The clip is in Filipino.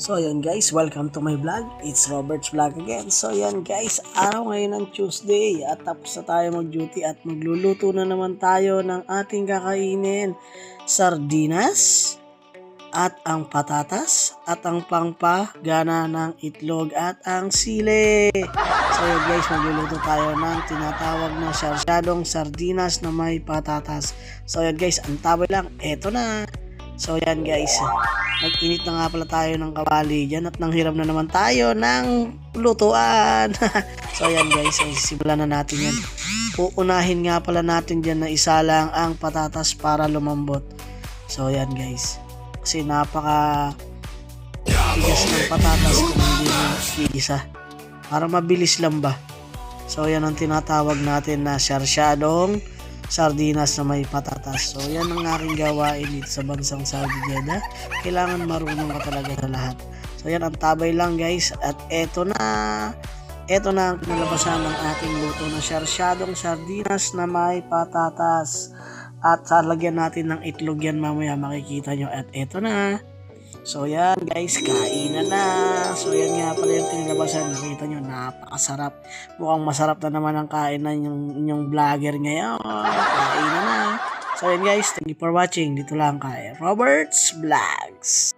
So yun guys, welcome to my vlog. It's Robert's Vlog again. So yan guys, araw ngayon ng Tuesday at tapos na tayo mag-duty at magluluto na naman tayo ng ating kakainin. Sardinas at ang patatas at ang pangpagana ng itlog at ang sili. So yun guys, magluluto tayo ng tinatawag na sarsyadong sardinas na may patatas. So yun guys, ang tabay lang, eto na. So yan guys, nag-init na nga pala tayo ng kawali dyan at nanghiram na naman tayo ng lutuan. So yan guys, simulan na natin yan. Uunahin nga pala natin dyan na isa lang ang patatas para lumambot. So yan guys, kasi napaka tigas ng patatas kung hindi mo iisa. Para mabilis lang ba. So yan ang tinatawag natin na sarsyadong sardinas na may patatas. So yan ang aking gawain dito sa bansang Saudi Jeddah. Kailangan marunong ka talaga sa lahat. So yan ang tabay lang guys. At eto na ang kinalabasan ng ating luto na sarsyadong sardinas na may patatas. At salagyan natin ng itlog yan mamaya, makikita nyo. At eto na. So yan guys, kainan na. So yan nga pala yung tinilabasan. Nakita nyo, napakasarap. Mukhang masarap na naman ang kainan yung inyong vlogger ngayon. Kainan na. So yan guys, thank you for watching. Dito lang kay Robert's Vlogs.